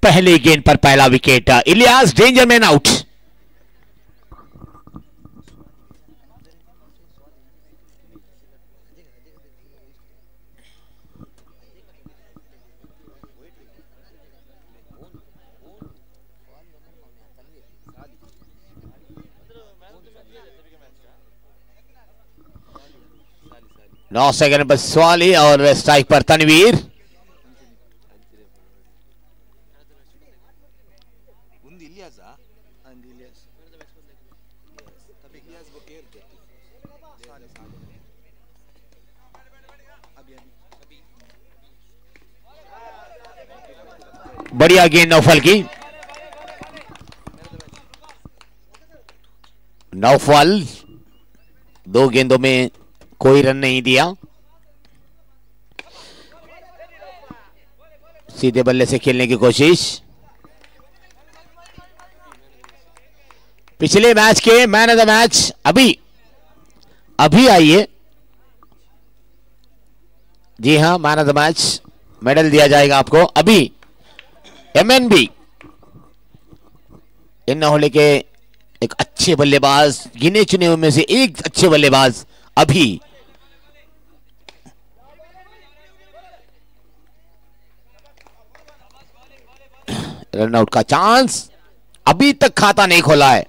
पहले गेंद पर पहला wicket. Ilyas danger man out. नौ सेकंड पर स्वाली और स्ट्राइक पर तनवीर। बढ़िया गेंद नौफल की। नौफल 2 गेंदों में कोई रन नहीं दिया। सीधे बल्ले से खेलने की कोशिश। पिछले मैच के मैन ऑफ द मैच अभी आइए। जी हां, man of the match medal दिया जाएगा आपको अभी। एमएनबी इन होले के एक अच्छे बल्लेबाज, गिने चुने हुए में से एक अच्छे बल्लेबाज अभी। रनआउट का चांस, अभी तक खाता नहीं खोला है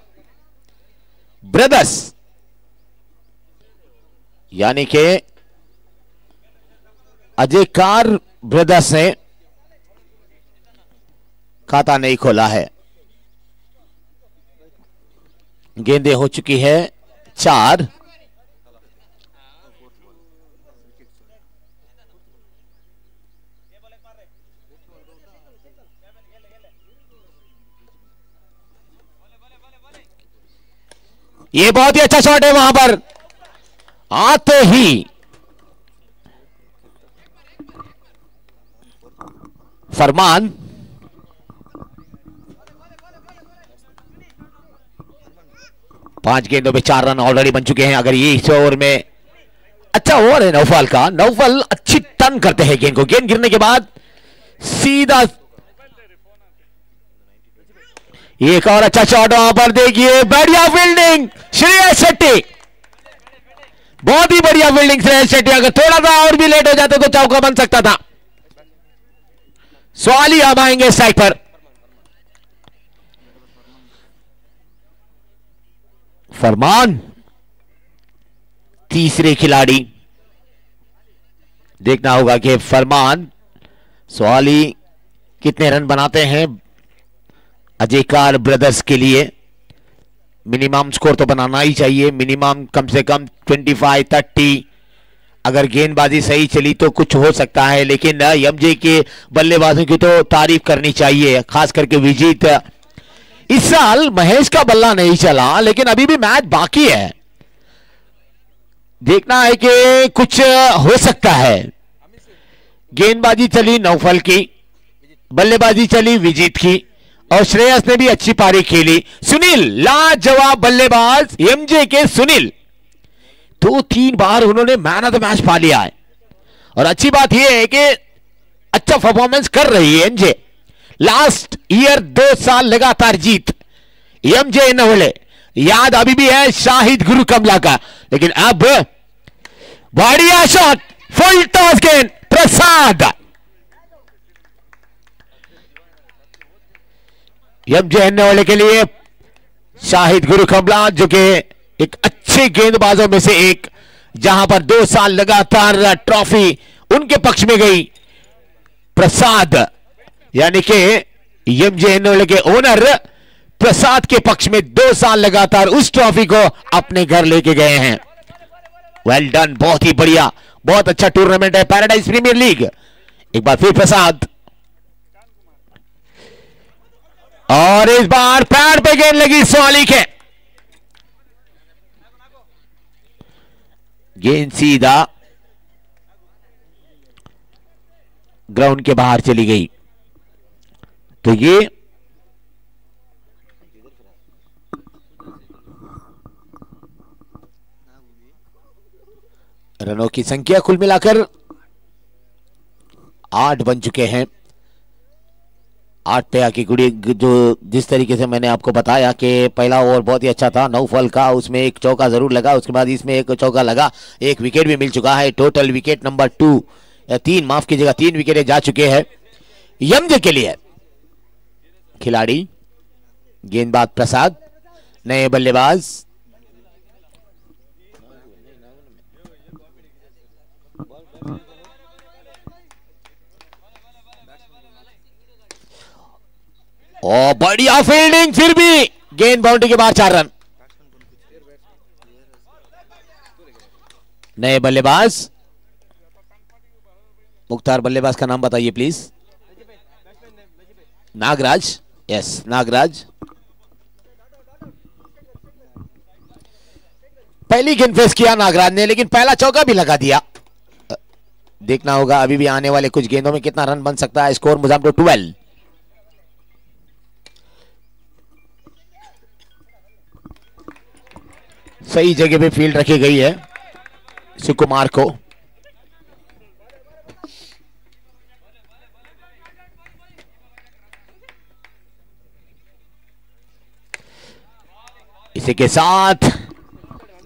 ब्रदर्स, यानी कि अजय कार ब्रदर्स ने खाता नहीं खोला है। गेंदें हो चुकी है 4। ये बहुत ही अच्छा शॉट है, वहां पर आते ही फरमान। पांच गेंदों में 4 रन ऑलरेडी बन चुके हैं। अगर ये इस ओवर में अच्छा ओवर है नौफल का, नौफल अच्छी टर्न करते हैं गेंद को। गेंद गिरने के बाद सीधा एक और अच्छा शॉट वहां पर, देखिए बढ़िया फील्डिंग श्रेयस शेट्टी, बहुत ही बढ़िया फील्डिंग श्रेयस शेट्टी। अगर थोड़ा सा और भी लेट हो जाता तो चौका बन सकता था। स्वाली अब आएंगे स्ट्राइक पर। फरमान तीसरे खिलाड़ी, देखना होगा कि फरमान स्वाली कितने रन बनाते हैं अजय कार ब्रदर्स के लिए। मिनिमम स्कोर तो बनाना ही चाहिए, मिनिमम कम से कम 25-30। अगर गेंदबाजी सही चली तो कुछ हो सकता है, लेकिन एमजे के बल्लेबाजों की तो तारीफ करनी चाहिए, खास करके विजीत। इस साल महेश का बल्ला नहीं चला, लेकिन अभी भी मैच बाकी है, देखना है कि कुछ हो सकता है। गेंदबाजी चली नौफल की, बल्लेबाजी चली विजीत की, और श्रेयस ने भी अच्छी पारी खेली। सुनील लाजवाब बल्लेबाज, एमजे के सुनील 2-3 बार उन्होंने मैन ऑफ द मैच पा लिया है। और अच्छी बात यह है कि अच्छा परफॉर्मेंस कर रही है एमजे। लास्ट ईयर 2 साल लगातार जीत एमजे नवले, याद अभी भी है शाहिद गुरु कमला का। लेकिन अब बढ़िया शॉट, फुल टॉस गेंद, प्रसाद। एमजे वाले के लिए शाहिद गुरु कमला, जो कि एक अच्छे गेंदबाजों में से एक, जहां पर 2 साल लगातार ट्रॉफी उनके पक्ष में गई। प्रसाद यानी कि एमजे के ओनर प्रसाद के पक्ष में 2 साल लगातार उस ट्रॉफी को अपने घर लेके गए हैं। वेल डन, बहुत ही बढ़िया, बहुत अच्छा टूर्नामेंट है पैराडाइज प्रीमियर लीग। एक बार फिर प्रसाद, और इस बार पैर पे गेंद लगी स्वाली के, गेंद सीधा ग्राउंड के बाहर चली गई। तो ये रनों की संख्या कुल मिलाकर 8 बन चुके हैं। 8 पे आके कुड़ी जो जिस तरीके से मैंने आपको बताया कि पहला ओवर बहुत ही अच्छा था 9 फॉल का, उसमें एक चौका जरूर लगा, उसके बाद इसमें एक चौका लगा, एक विकेट भी मिल चुका है। टोटल विकेट नंबर 2 या 3 माफ कीजिएगा 3 विकेट जा चुके हैं यमजे के लिए। खिलाड़ी गेंदबाज प्रसाद, नए बल्लेबाज और बढ़िया फील्डिंग, फिर भी गेंद बाउंड्री के बाहर 4 रन। नए बल्लेबाज मुख्तार, बल्लेबाज का नाम बताइए प्लीज। नागराज, यस नागराज। पहली गेंद फेस किया नागराज ने, लेकिन पहला चौका भी लगा दिया। देखना होगा अभी भी आने वाले कुछ गेंदों में कितना रन बन सकता है। स्कोर मुजामटो 12। सही जगह पे फील्ड रखी गई है सुकुमार को। इसी के साथ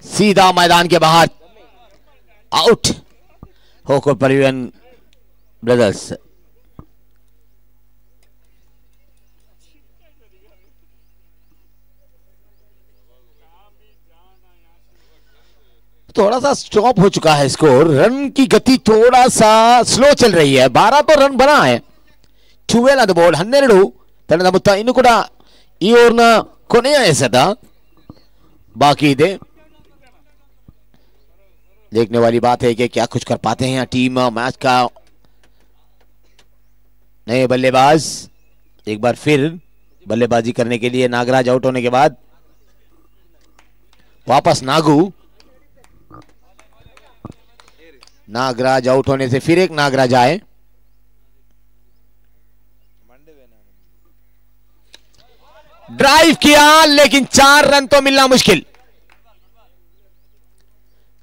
सीधा मैदान के बाहर आउट होकर परिवहन ब्रदर्स। थोड़ा सा स्टॉप हो चुका है स्कोर, रन की गति थोड़ा सा स्लो चल रही है। 12 तो रन बना है। 12 ಅದು ಬಾಲ್ 12 ತಂಡದ ಮೊತ್ತ ಇನ್ನು ಕೂಡ ಈ ಓವರ್ನ ಕೊನೆಯ ಎಸೆತ बाकी ಇದೆ। देखने वाली बात है कि क्या कुछ कर पाते हैं टीम मैच का। नए बल्लेबाज एक बार फिर बल्लेबाजी करने के लिए नागराज आउट होने के बाद वापस नागू। नागराज आउट होने से फिर एक नागराज आए। ड्राइव किया लेकिन 4 रन तो मिलना मुश्किल।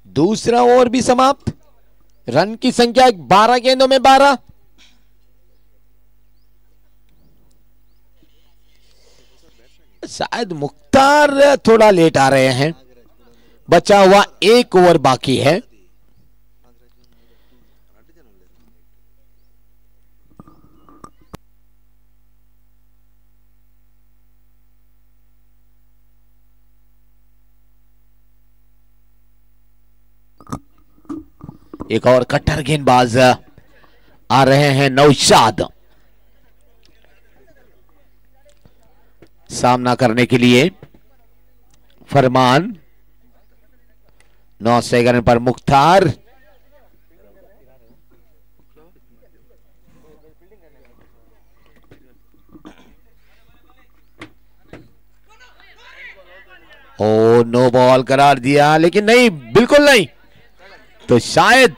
दूसरा ओवर भी समाप्त। रन की संख्या 12 गेंदों में 12। शायद मुख्तार थोड़ा लेट आ रहे हैं। बचा हुआ 1 ओवर बाकी है। एक और कट्टर गेंदबाज आ रहे हैं नौशाद सामना करने के लिए। फरमान 9 सेकंड पर मुख्तार। ओ नो बॉल करार दिया, लेकिन नहीं, बिल्कुल नहीं। तो शायद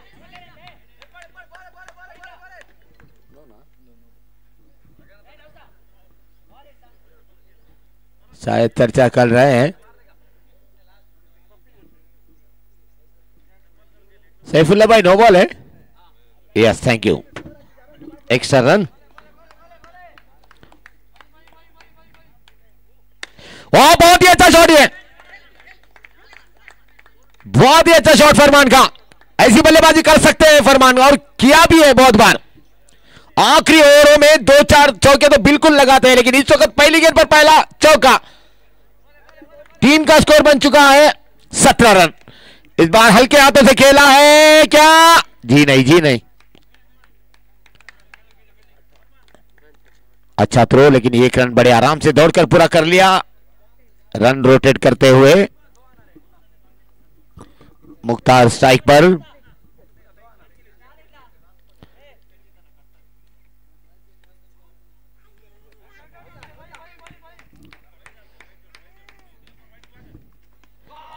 चर्चा कर रहे हैं। सैफुल्ला भाई नो बॉल है। Yes thank you. Extra run. वाह बहुत ही अच्छा शॉट है, बहुत ही अच्छा शॉट फरमान का। ऐसी बल्लेबाजी कर सकते हैं फरमान और किया भी है बहुत बार। आखिरी ओवरों में 2-4 चौके तो बिल्कुल लगाते हैं, लेकिन इस वक्त पहली गेंद पर पहला चौका। टीम का स्कोर बन चुका है 17 रन। इस बार हल्के हाथों से खेला है क्या? जी नहीं, जी नहीं। अच्छा थ्रो, लेकिन 1 रन बड़े आराम से दौड़कर पूरा कर लिया। रन रोटेट करते हुए मुख्तार स्ट्राइक पर।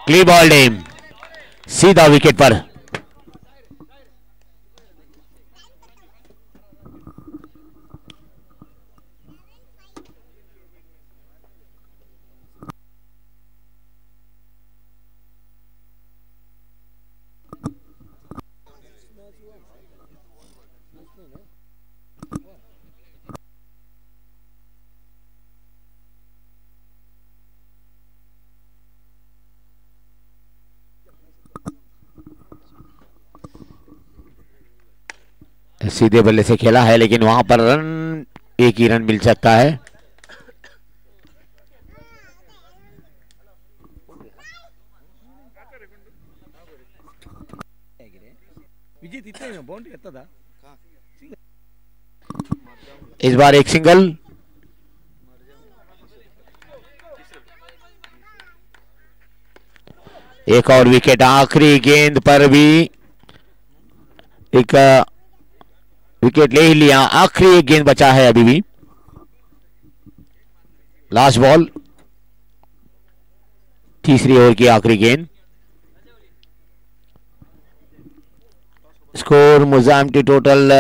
क्ली बॉल टीम सीधा विकेट पर। सीधे बल्ले से खेला है, लेकिन वहां पर रन, एक ही रन मिल सकता है। इस बार एक सिंगल, एक और विकेट। आखिरी गेंद पर भी एक विकेट ले ही लिया। आखिरी एक गेंद बचा है अभी भी। लास्ट बॉल, तीसरी ओवर की आखिरी गेंद। Score Mozambique total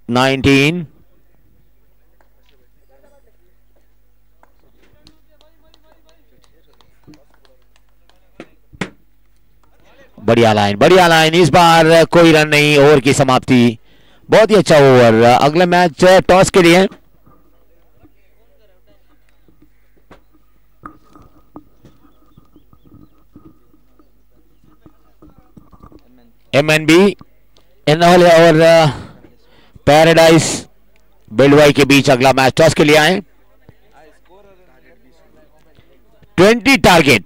19। बढ़िया लाइन, बढ़िया लाइन। इस बार कोई रन नहीं, ओवर की समाप्ति। बहुत ही अच्छा ओवर। अगला मैच टॉस के लिए। MNB और पैराडाइज बेलवाई के बीच अगला मैच टॉस के लिए आए। 20 टारगेट।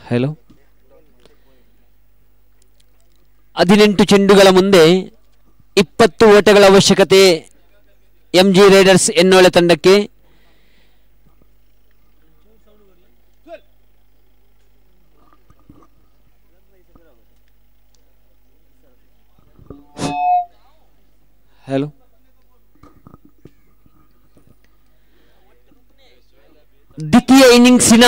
ಹಲೋ, 18 ಚೆಂಡುಗಳ ಮುಂದೆ 20 ಓಟಗಳ ಅವಶ್ಯಕತೆ MG ರೈಡರ್ಸ್ ಎನ್ನೋಳೆ ತಂಡಕ್ಕೆ. ಹಲೋ, ದ್ವಿತೀಯ ಇನ್ನಿಂಗ್ಸಿನ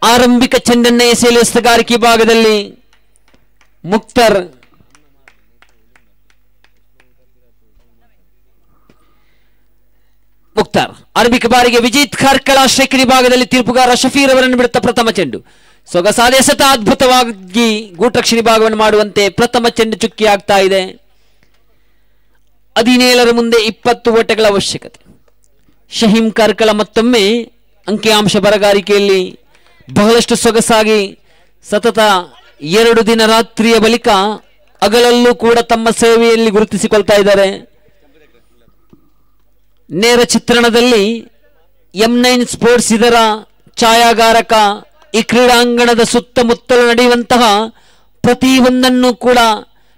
ಆರಂಭಿಕ ಚೆಂಡನ್ನ ಎಸೆಯಲು ಎಸೆಗಾರಿಕೆ ಭಾಗದಲ್ಲಿ ಮುಕ್ತಾರ್ ಆರಂಭಿಕ ಬಾರಿಗೆ ವಿಜಿತ್ ಕಾರ್ಕಳ ಶ್ರೇಕರಿ ಭಾಗದಲ್ಲಿ ತೀರ್ಪುಗಾರ ಶಫೀರ್ ಅವರನ್ನು ಬಿಡುತ್ತಾ ಪ್ರಥಮ ಚೆಂಡು ಸೊಗಸಾದ ಎಸೆತ, ಅದ್ಭುತವಾಗಿ ಗೂಟರಕ್ಷಣೆ ಭಾಗವನ್ನು ಮಾಡುವಂತೆ ಪ್ರಥಮ ಚೆಂಡು ಚುಕ್ಕಿ ಆಗ್ತಾ ಇದೆ. 17 ಮುಂದೆ 20 ಓಟಗಳ ಅವಶ್ಯಕತೆ. ಶಹೀಂ ಕಾರ್ಕಳ ಮತ್ತೊಮ್ಮೆ ಅಂಕಿಅಂಶ ಬರಗಾರಿಕೆಯಲ್ಲಿ ಬಹಳಷ್ಟು ಸೊಗಸಾಗಿ ಸತತ 2 ದಿನ ರಾತ್ರಿಯ ಬಳಿಕ ಅಗಲಲ್ಲೂ ಕೂಡ ತಮ್ಮ ಸೇವೆಯಲ್ಲಿ ಗುರುತಿಸಿಕೊಳ್ತಾ ಇದ್ದಾರೆ. ನೇರ ಚಿತ್ರಣದಲ್ಲಿ M9 ಸ್ಪೋರ್ಟ್ಸ್ ಇದರ ಛಾಯಾಗಾರಕ. ಈ ಕ್ರೀಡಾಂಗಣದ ಸುತ್ತಮುತ್ತಲು ನಡೆಯುವಂತಹ ಪ್ರತಿಯೊಂದನ್ನು ಕೂಡ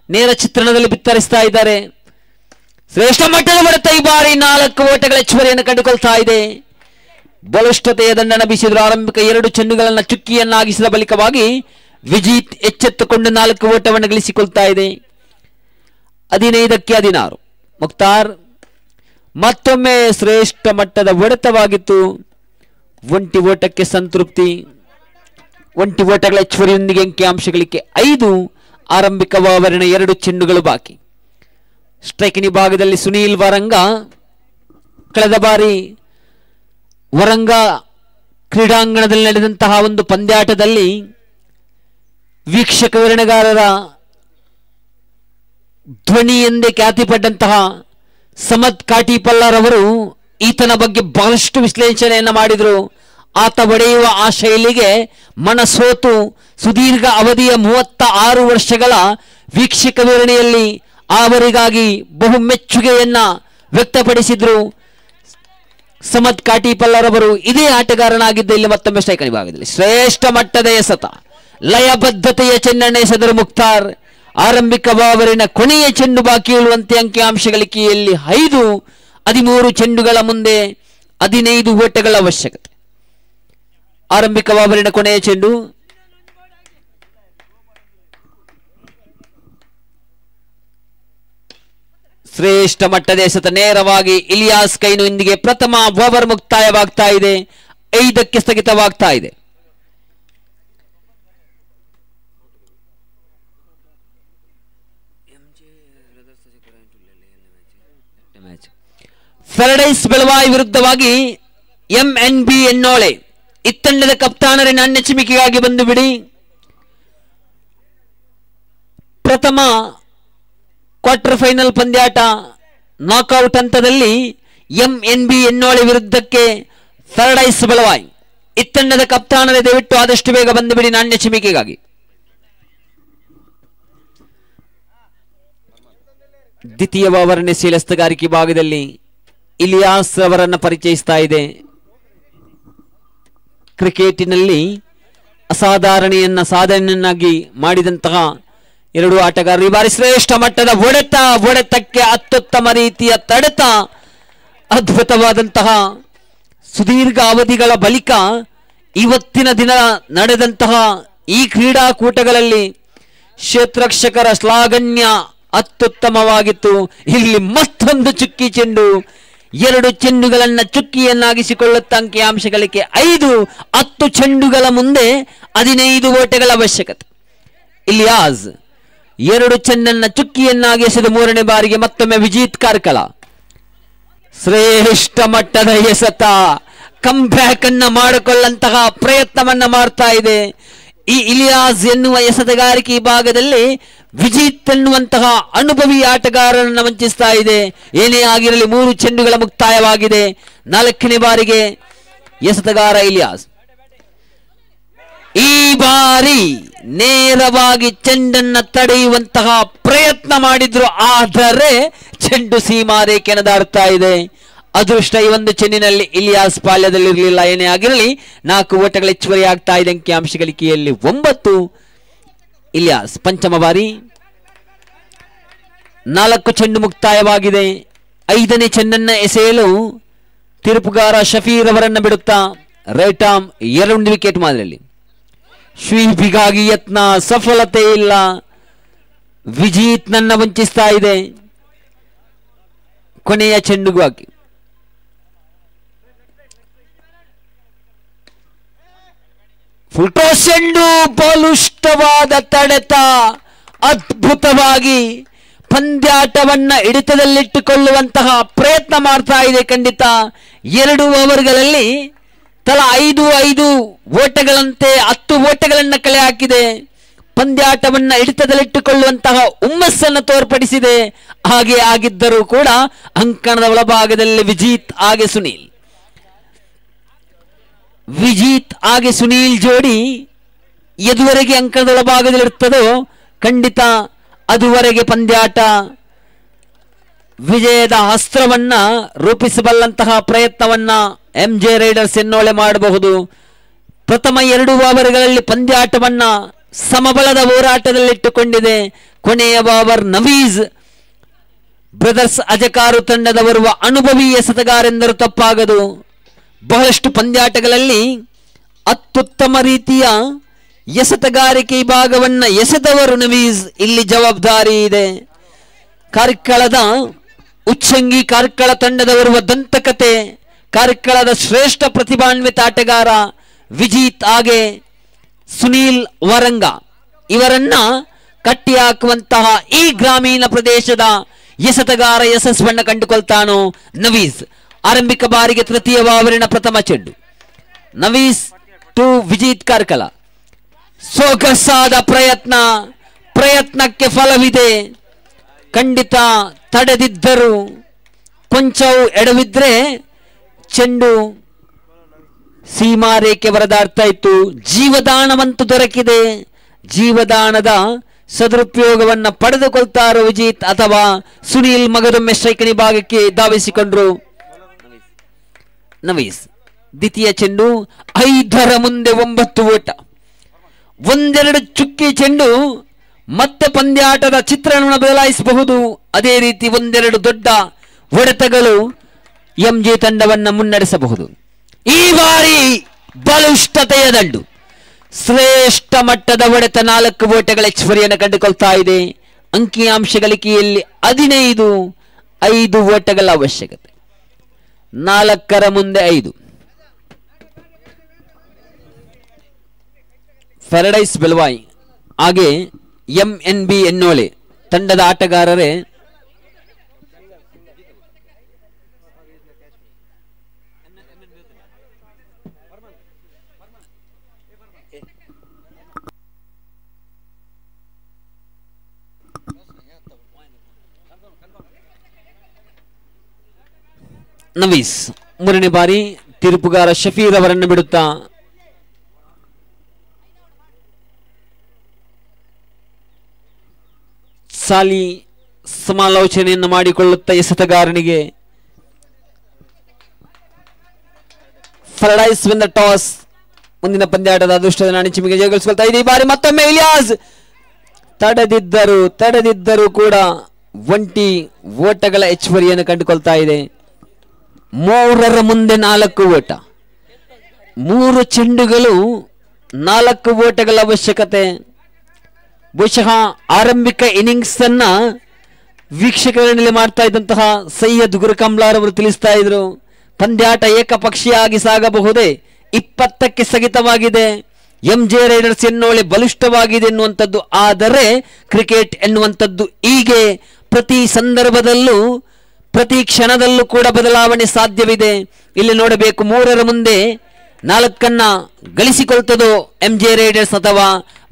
ನೇರ ಚಿತ್ರಣದಲ್ಲಿ ಬಿತ್ತರಿಸ್ತಾ ಇದ್ದಾರೆ. ಶ್ರೇಷ್ಠ ಮಟ್ಟದ ಹೊಡೆತ ಈ ಬಾರಿ 4 ಓಟಗಳ ಹೆಚ್ಚುವರಿಯನ್ನು ಕಂಡುಕೊಳ್ತಾ ಇದೆ. ಬಲಿಷ್ಠತೆಯ ದಂಡನ ಬೀಸಿದ್ರು. ಆರಂಭಿಕ 2 ಚೆಂಡುಗಳನ್ನು ಚುಕ್ಕಿಯನ್ನಾಗಿಸಿದ ಬಳಿಕವಾಗಿ ವಿಜಿತ್ ಎಚ್ಚೆತ್ತುಕೊಂಡು 4 ಓಟವನ್ನು ಗಳಿಸಿಕೊಳ್ತಾ ಇದೆ. 15ಕ್ಕೆ 16. ಮುಕ್ತಾರ್ ಮತ್ತೊಮ್ಮೆ ಶ್ರೇಷ್ಠ ಮಟ್ಟದ ಹೊಡೆತವಾಗಿತ್ತು. 1 ಓಟಕ್ಕೆ ಸಂತೃಪ್ತಿ. 1 ಓಟಗಳ ಹೆಚ್ಚುವರಿಯೊಂದಿಗೆ ಅಂಕಿಅಂಶಗಳಿಗೆ 5. ಆರಂಭಿಕ ಓವರಿನ 2 ಚೆಂಡುಗಳು ಬಾಕಿ. ಸ್ಟ್ರೈಕಿನ ಭಾಗದಲ್ಲಿ ಸುನೀಲ್ ವರಂಗ. ಕಳೆದ ಬಾರಿ ವರಂಗ ಕ್ರೀಡಾಂಗಣದಲ್ಲಿ ನಡೆದಂತಹ ಒಂದು ಪಂದ್ಯಾಟದಲ್ಲಿ ವೀಕ್ಷಕ ವಿವರಣೆಗಾರರ ಧ್ವನಿ ಎಂದೇ ಖ್ಯಾತಿ ಪಟ್ಟಂತಹ ಸಮದ್ ಕಾಟಿಪಲ್ಲರ್ ಅವರು ಈತನ ಬಗ್ಗೆ ಬಹಳಷ್ಟು ವಿಶ್ಲೇಷಣೆಯನ್ನು ಮಾಡಿದರು. ಆತ ಹೊಡೆಯುವ ಆ ಶೈಲಿಗೆ ಮನಸೋತು ಸುದೀರ್ಘ ಅವಧಿಯ 36 ವರ್ಷಗಳ ವೀಕ್ಷಕ ವಿವರಣೆಯಲ್ಲಿ ಅವರಿಗಾಗಿ ಬಹು ಮೆಚ್ಚುಗೆಯನ್ನ ವ್ಯಕ್ತಪಡಿಸಿದ್ರು. ಸಮದ್ ಕಾಟಿಪಲ್ಲರ್ ಅವರು ಇದೇ ಆಟಗಾರನಾಗಿದ್ದ. ಇಲ್ಲಿ ಮತ್ತೊಮ್ಮೆ ಸ್ಟ್ರೈಕರ್ ಭಾಗದಲ್ಲಿ ಶ್ರೇಷ್ಠ ಮಟ್ಟದ ಎಸೆತ, ಲಯಬದ್ಧತೆಯ ಚೆಂಡನ್ನು ಎಸೆದರು ಮುಕ್ತಾರ್. ಆರಂಭಿಕ ಓವರಿನ ಕೊನೆಯ ಚೆಂಡು ಬಾಕಿ ಉಳಿಯುವಂತೆ ಅಂಕಿಅಂಶಗಳಿಕೆಯಲ್ಲಿ 5. 13 ಚೆಂಡುಗಳ ಮುಂದೆ 15 ಓಟಗಳ ಅವಶ್ಯಕತೆ. ಆರಂಭಿಕ ಓವರಿನ ಕೊನೆಯ ಚೆಂಡು. ಶ್ರೇಷ್ಠ ಮಟ್ಟದ ಎಸೆತ ನೇರವಾಗಿ ಇಲಿಯಾಸ್ ಕೈನುವಿನೊಂದಿಗೆ ಪ್ರಥಮ ಓವರ್ ಮುಕ್ತಾಯವಾಗ್ತಾ ಇದೆ. 5ಕ್ಕೆ ಸ್ಥಗಿತವಾಗ್ತಾ ಇದೆ. ಫೆರಡೈಸ್ ಬೆಳವಾಯಿ ವಿರುದ್ಧವಾಗಿ MNB ಎನ್ನೋಳೆ ಇತ್ತಂಡದ ಕಪ್ತಾನರ ನಾಣ್ಯ ಚಿಮಿಕೆಗಾಗಿ ಬಂದು ಬಿಡಿ. ಪ್ರಥಮ ಕ್ವಾರ್ಟರ್ ಫೈನಲ್ ಪಂದ್ಯಾಟ ನಾಕ್ಔಟ್ ಹಂತದಲ್ಲಿ MNB ಎನ್ನೋಳೆ ವಿರುದ್ಧಕ್ಕೆ ಫೆರಡೈಸ್ ಬೆಳವಾಯಿ ಇತ್ತಂಡದ ಕಪ್ತಾನರೇ ದಯವಿಟ್ಟು ಆದಷ್ಟು ಬೇಗ ಬಂದು ಬಿಡಿ ನಾಣ್ಯ ಚಿಮಿಕೆಗಾಗಿ. ದ್ವಿತೀಯ ಓವರ್ನ ಸೀಲಸ್ತಗಾರಿಕೆ ಭಾಗದಲ್ಲಿ ಇಲಿಯಾಸ್ ಅವರನ್ನು ಪರಿಚಯಿಸ್ತಾ ಇದೆ. ಕ್ರಿಕೆಟಿನಲ್ಲಿ ಅಸಾಧಾರಣೆಯನ್ನ ಸಾಧನೆಯನ್ನಾಗಿ ಮಾಡಿದಂತಹ 2 ಆಟಗಾರರು ಈ ಬಾರಿ ಶ್ರೇಷ್ಠ ಮಟ್ಟದ ಹೊಡೆತಕ್ಕೆ ಅತ್ಯುತ್ತಮ ರೀತಿಯ ತಡೆತ. ಅದ್ಭುತವಾದಂತಹ ಸುದೀರ್ಘ ಅವಧಿಗಳ ಬಳಿಕ ಇವತ್ತಿನ ದಿನ ನಡೆದಂತಹ ಈ ಕ್ರೀಡಾಕೂಟಗಳಲ್ಲಿ ಕ್ಷೇತ್ರರಕ್ಷಕರ ಶ್ಲಾಘನ್ಯ ಅತ್ಯುತ್ತಮವಾಗಿತ್ತು. ಇಲ್ಲಿ ಮತ್ತೊಂದು ಚುಕ್ಕಿ ಚೆಂಡು, 2 ಚೆಂಡುಗಳನ್ನ ಚುಕ್ಕಿಯನ್ನಾಗಿಸಿಕೊಳ್ಳುತ್ತ ಅಂಕಿಅಂಶಗಳಿಗೆ 5. 10 ಚೆಂಡುಗಳ ಮುಂದೆ 15 ಓಟಗಳ ಅವಶ್ಯಕತೆ. ಇಲಿಯಾಸ್ 2 ಚೆಂಡನ್ನ ಚುಕ್ಕಿಯನ್ನಾಗಿ ಎಸೆದು 3ನೇ ಬಾರಿಗೆ ಮತ್ತೊಮ್ಮೆ ವಿಜಿತ್ ಕಾರ್ಕಳ ಶ್ರೇಷ್ಠ ಮಟ್ಟದ ಎಸೆತ ಕಂಬ್ಯಾಕ್ ಅನ್ನ ಮಾಡಿಕೊಳ್ಳಂತಹ ಪ್ರಯತ್ನವನ್ನ ಮಾಡ್ತಾ ಇದೆ. ಈ ಇಲಿಯಾಸ್ ಎನ್ನುವ ಎಸೆತಗಾರಿಕೆ ಭಾಗದಲ್ಲಿ ವಿಜಿತ್ ಎನ್ನುವಂತಹ ಅನುಭವಿ ಆಟಗಾರರನ್ನು ವಂಚಿಸ್ತಾ ಇದೆ. ಏನೇ ಆಗಿರಲಿ 3 ಚೆಂಡುಗಳ ಮುಕ್ತಾಯವಾಗಿದೆ. 4ನೇ ಬಾರಿಗೆ ಎಸೆತಗಾರ ಇಲಿಯಾಸ್ ಈ ಬಾರಿ ನೇರವಾಗಿ ಚೆಂಡನ್ನ ತಡೆಯುವಂತಹ ಪ್ರಯತ್ನ ಮಾಡಿದ್ರು, ಆದರೆ ಚೆಂಡು ಸೀಮಾರೇಖೆ ದಾಟ್ತಾ ಇದೆ. ಅದೃಷ್ಟ ಈ ಒಂದು ಚೆಂಡಿನಲ್ಲಿ ಇಲಿಯಾಸ್ ಪಾಳ್ಯದಲ್ಲಿರಲಿಲ್ಲ. ಏನೇ ಆಗಿರಲಿ 4 ಓಟಗಳ ಹೆಚ್ಚುವರಿ ಆಗ್ತಾ ಇದೆ. ಅಂಕಿಅಂಶಗಳಿಕೆಯಲ್ಲಿ 9. ಇಲಿಯಾಸ್ ಪಂಚಮ ಬಾರಿ 4 ಚೆಂಡು ಮುಕ್ತಾಯವಾಗಿದೆ. 5ನೇ ಚೆಂಡನ್ನ ಎಸೆಯಲು ತೀರ್ಪುಗಾರ ಶಫೀರ್ ಅವರನ್ನು ಬಿಡುತ್ತಾ ರೈಟ್ ಆರ್ಮ್ 2 ವಿಕೆಟ್ ಮಾದರಿಯಲ್ಲಿ. ಸ್ವೀಪಿಗಾಗಿ ಯತ್ನ, ಸಫಲತೆ ಇಲ್ಲ. ವಿಜಿತ್ ನನ್ನ ವಂಚಿಸ್ತಾ ಇದೆ. ಕೊನೆಯ ಚೆಂಡುಗಾಗಿ ಫುಲ್ ಟಾಸ್ ಚೆಂಡು, ಬಲಿಷ್ಠವಾದ ತಡೆತ. ಅದ್ಭುತವಾಗಿ ಪಂದ್ಯಾಟವನ್ನ ಹಿಡಿತದಲ್ಲಿಟ್ಟುಕೊಳ್ಳುವಂತಹ ಪ್ರಯತ್ನ ಮಾಡ್ತಾ ಇದೆ. ಖಂಡಿತ 2 ಓವರ್ಗಳಲ್ಲಿ ತಲಾ 5 ಓಟಗಳಂತೆ 10 ಓಟಗಳನ್ನ ಕಲೆ ಹಾಕಿದೆ. ಪಂದ್ಯಾಟವನ್ನ ಹಿಡಿತದಲ್ಲಿಟ್ಟುಕೊಳ್ಳುವಂತಹ ಹುಮ್ಮಸ್ಸನ್ನು ತೋರ್ಪಡಿಸಿದೆ. ಹಾಗೆ ಆಗಿದ್ದರೂ ಕೂಡ ಅಂಕಣದ ಒಳಭಾಗದಲ್ಲಿ ವಿಜಿತ್ ಹಾಗೆ ಸುನೀಲ್ ಜೋಡಿ ಎದುವರೆಗೆ ಅಂಕಣದ ಒಳಭಾಗದಲ್ಲಿ ಇರ್ತದೋ ಖಂಡಿತ ಅದುವರೆಗೆ ಪಂದ್ಯಾಟ ವಿಜಯದ ಅಸ್ತ್ರವನ್ನ ರೂಪಿಸಬಲ್ಲಂತಹ ಪ್ರಯತ್ನವನ್ನ MJ ರೈಡರ್ಸ್ ಎನ್ನೋಳೆ ಮಾಡಬಹುದು. ಪ್ರಥಮ 2 ಓವರ್ಗಳಲ್ಲಿ ಪಂದ್ಯಾಟವನ್ನ ಸಮಬಲದ ಹೋರಾಟದಲ್ಲಿಟ್ಟುಕೊಂಡಿದೆ. ಕೊನೆಯ ಓವರ್ ನವೀಸ್ ಬ್ರದರ್ಸ್ ಅಜಕಾರು ತಂಡದವರುವ ಅನುಭವಿ ಎಸೆತಗಾರೆಂದರೂ ತಪ್ಪಾಗದು. ಬಹಳಷ್ಟು ಪಂದ್ಯಾಟಗಳಲ್ಲಿ ಅತ್ಯುತ್ತಮ ರೀತಿಯ ಎಸೆತಗಾರಿಕೆ ಭಾಗವನ್ನ ಎಸೆದವರು ನವೀಸ್. ಇಲ್ಲಿ ಜವಾಬ್ದಾರಿ ಇದೆ. ಕಾರ್ಕಳದ ಉಚ್ಚಂಗಿ ಕಾರ್ಕಳ ತಂಡದವರುವ ದಂತಕತೆ, ಕಾರ್ಕಳದ ಶ್ರೇಷ್ಠ ಪ್ರತಿಭಾನ್ವಿತ ಆಟಗಾರ ವಿಜಿತ್ ಹಾಗೆ ಸುನೀಲ್ ವರಂಗ ಇವರನ್ನ ಕಟ್ಟಿ ಹಾಕುವಂತಹ ಈ ಗ್ರಾಮೀಣ ಪ್ರದೇಶದ ಎಸೆತಗಾರ ಯಶಸ್ಸನ್ನು ಕಂಡುಕೊಳ್ತಾನೋ ನವೀಸ್. ಆರಂಭಿಕ ಬಾರಿಗೆ ತೃತೀಯ ಓವರಿನ ಪ್ರಥಮ ಚೆಂಡು. ನವೀಸ್ ಟು ವಿಜಿತ್ ಕಾರ್ಕಳ. ಸೊಗಸಾದ ಪ್ರಯತ್ನಕ್ಕೆ ಫಲವಿದೆ. ಖಂಡಿತ ತಡೆದಿದ್ದರು, ಕೊಂಚವು ಎಡವಿದ್ರೆ ಚೆಂಡು ಸೀಮಾರೇಖೆ ಬರದಾಡ್ತಾ ಇತ್ತು. ಜೀವದಾನವಂತೂ ದೊರಕಿದೆ. ಜೀವದಾನದ ಸದುಪಯೋಗವನ್ನ ಪಡೆದುಕೊಳ್ತಾರೋ ವಿಜಿತ್ ಅಥವಾ ಸುನೀಲ್ ಮಗದೊಮ್ಮೆ ಸ್ಟ್ರೈಕಣಿ ಭಾಗಕ್ಕೆ ಧಾವಿಸಿಕೊಂಡ್ರು ನವೀಸ್. ದ್ವಿತೀಯ ಚೆಂಡು 5ರ ಮುಂದೆ 9 ಓಟ. 1-2 ಚುಕ್ಕಿ ಚೆಂಡು ಮತ್ತೆ ಪಂದ್ಯಾಟದ ಚಿತ್ರಣವನ್ನು ಬದಲಾಯಿಸಬಹುದು. ಅದೇ ರೀತಿ 1-2 ದೊಡ್ಡ ಹೊಡೆತಗಳು MJ ತಂಡವನ್ನ ಮುನ್ನಡೆಸಬಹುದು. ಈ ಬಾರಿ ಬಲಿಷ್ಠತೆಯ ದಂಡು, ಶ್ರೇಷ್ಠ ಮಟ್ಟದ ಹೊಡೆತ. 4 ಓಟಗಳ ಹೆಚ್ಚುವರಿಯನ್ನು ಕಂಡುಕೊಳ್ತಾ ಇದೆ. ಅಂಕಿಅಂಶ ಗಳಿಕೆಯಲ್ಲಿ 15, 5 ಓಟಗಳ ಅವಶ್ಯಕತೆ. 4ರ ಮುಂದೆ 5. ಪ್ಯಾರಡೈಸ್ ಬೆಳವಾಯಿ ಹಾಗೆ MNB ಎನ್ನೋಳೆ ತಂಡದ ಆಟಗಾರರೇ ನವೀಸ್ 3ನೇ ಬಾರಿ ತೀರ್ಪುಗಾರ ಶಫೀರ್ ಅವರನ್ನು ಬಿಡುತ್ತಾ ಸಾಲಿ ಸಮಾಲೋಚನೆಯನ್ನು ಮಾಡಿಕೊಳ್ಳುತ್ತಾ ಎಸೆತಗಾರನಿಗೆ ಪ್ಯಾರಡೈಸ್ ವಿನ್ ದ ಟಾಸ್. ಮುಂದಿನ ಪಂದ್ಯಾಟದ ಅದೃಷ್ಟದ ನಾಣಿ ಚಿಮ್ಮಿಗೆ ಜಯಗಳಿಸಿಕೊಳ್ತಾ ಇದೆ. ಈ ಬಾರಿ ಮತ್ತೊಮ್ಮೆ ಇಲಿಯಾಸ್ ತಡೆದಿದ್ದರೂ ಕೂಡ 20 ಓಟಗಳ ಹೆಚ್ಚುವರಿಯನ್ನು ಕಂಡುಕೊಳ್ತಾ ಇದೆ. 3ರ ಮುಂದೆ 4 ಓಟ, 3 ಚೆಂಡುಗಳು 4 ಓಟಗಳ ಅವಶ್ಯಕತೆ. ಬಹುಶಃ ಆರಂಭಿಕ ಇನ್ನಿಂಗ್ಸ್ ಅನ್ನ ವೀಕ್ಷಕರಲ್ಲಿ ಮಾಡ್ತಾ ಇದ್ದಂತಹ ಸೈಯದ್ ಗುರುಕಂಬ್ಲಾರ್ ಅವರು ತಿಳಿಸ್ತಾ ಇದ್ರು, ಪಂದ್ಯಾಟ ಏಕಪಕ್ಷೀಯವಾಗಿ ಸಾಗಬಹುದೇ, 20ಕ್ಕೆ ಸ್ಥಗಿತವಾಗಿದೆ. MJ ರೈಡರ್ಸ್ ಎನ್ನೋಳೆ ಬಲಿಷ್ಠವಾಗಿದೆ ಎನ್ನುವಂಥದ್ದು. ಆದರೆ ಕ್ರಿಕೆಟ್ ಎನ್ನುವಂಥದ್ದು ಹೀಗೆ ಪ್ರತಿ ಸಂದರ್ಭದಲ್ಲೂ ಪ್ರತಿ ಕ್ಷಣದಲ್ಲೂ ಕೂಡ ಬದಲಾವಣೆ ಸಾಧ್ಯವಿದೆ. ಇಲ್ಲಿ ನೋಡಬೇಕು, 3ರ ಮುಂದೆ 4 ಗಳಿಸಿಕೊಳ್ತದೋ MJ ರೈಡರ್ಸ್ ಅಥವಾ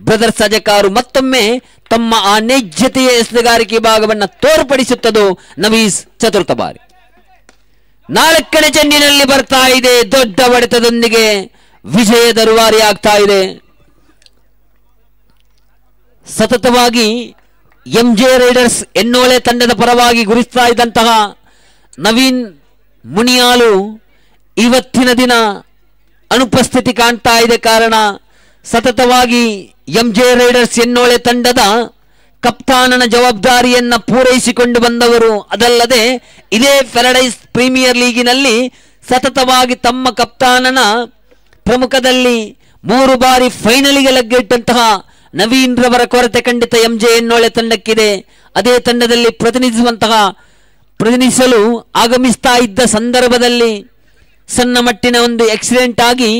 ಬ್ರದರ್ಸ್ ಅಜಕಾರು ಮತ್ತೊಮ್ಮೆ ತಮ್ಮ ಆ ನೈಜತೆಯ ಎಸೆತಗಾರಿಕೆ ಭಾಗವನ್ನು ತೋರ್ಪಡಿಸುತ್ತದೋ ನವೀಸ್ ಚತುರ್ಥ ಬಾರಿ. 4ನೇ ಚೆಂಡಿನಲ್ಲಿ ಬರ್ತಾ ಇದೆ, ದೊಡ್ಡ ಹೊಡೆತದೊಂದಿಗೆ ವಿಜಯದ ರೂವಾರಿ ಆಗ್ತಾ ಇದೆ. ಸತತವಾಗಿ MJ ರೈಡರ್ಸ್ ಎನ್ನೋಳೆ ತಂಡದ ಪರವಾಗಿ ಗುರಿಸ್ತಾ ಇದ್ದಂತಹ ನವೀನ್ ಮುನಿಯಾಲು ಇವತ್ತಿನ ದಿನ ಅನುಪಸ್ಥಿತಿ ಕಾಣ್ತಾ ಇದೆ. ಕಾರಣ ಸತತವಾಗಿ MJ ರೈಡರ್ಸ್ ಎನ್ನೋಳೆ ತಂಡದ ಕಪ್ತಾನನ ಜವಾಬ್ದಾರಿಯನ್ನ ಪೂರೈಸಿಕೊಂಡು ಬಂದವರು. ಅದಲ್ಲದೆ ಇದೇ ಪ್ಯಾರಡೈಸ್ ಪ್ರೀಮಿಯರ್ ಲೀಗಿನಲ್ಲಿ ಸತತವಾಗಿ ತಮ್ಮ ಕಪ್ತಾನನ ಪ್ರಮುಖದಲ್ಲಿ 3 ಬಾರಿ ಫೈನಲಿಗೆ ಲಗ್ಗೆಟ್ಟಂತಹ ನವೀನ್ ರವರ ಕೊರತೆ ಖಂಡಿತ MJ ಎನ್ನೋಳೆ ತಂಡಕ್ಕಿದೆ. ಅದೇ ತಂಡದಲ್ಲಿ ಪ್ರತಿನಿಧಿಸಲು ಆಗಮಿಸ್ತಾ ಇದ್ದ ಸಂದರ್ಭದಲ್ಲಿ ಸಣ್ಣ ಮಟ್ಟಿನ ಒಂದು ಆಕ್ಸಿಡೆಂಟ್ ಆಗಿ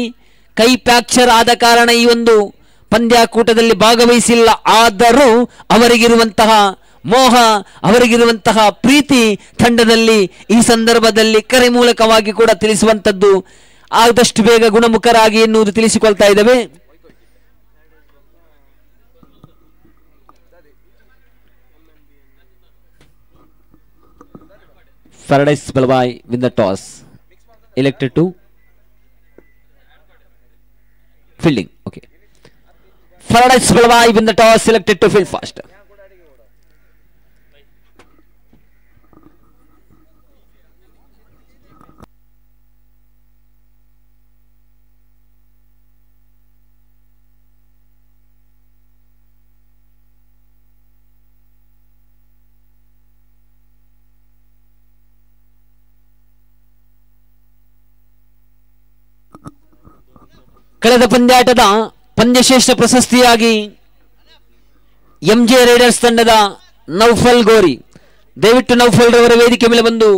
ಕೈ ಫ್ರಾಕ್ಚರ್ ಆದ ಕಾರಣ ಈ ಒಂದು ಪಂದ್ಯಾಕೂಟದಲ್ಲಿ ಭಾಗವಹಿಸಿಲ್ಲ. ಆದರೂ ಅವರಿಗಿರುವಂತಹ ಮೋಹ, ಅವರಿಗಿರುವಂತಹ ಪ್ರೀತಿ ತಂಡದಲ್ಲಿ ಈ ಸಂದರ್ಭದಲ್ಲಿ ಕರೆ ಮೂಲಕವಾಗಿ ಕೂಡ ತಿಳಿಸುವಂಥದ್ದು. ಆದಷ್ಟು ಬೇಗ ಗುಣಮುಖರಾಗಿ ಎನ್ನುವುದು ತಿಳಿಸಿಕೊಳ್ತಾ ಇದ್ದೇವೆ. Paradise Balwai win the toss, elected to fielding. Okay, Paradise Balwai win the toss, selected to field first. ಕಳೆದ ಪಂದ್ಯಾಟದ ಪಂದ್ಯಶ್ರೇಷ್ಠ ಪ್ರಶಸ್ತಿಯಾಗಿ MJ ರೈಡರ್ಸ್ ತಂಡದ ನೌಫಲ್ ಗೋರಿ, ದಯವಿಟ್ಟು ನೌಫಲ್ ರವರ ವೇದಿಕೆ ಮೇಲೆ ಬಂದು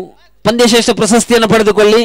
ಪಂದ್ಯಶ್ರೇಷ್ಠ ಪ್ರಶಸ್ತಿಯನ್ನು ಪಡೆದುಕೊಳ್ಳಿ.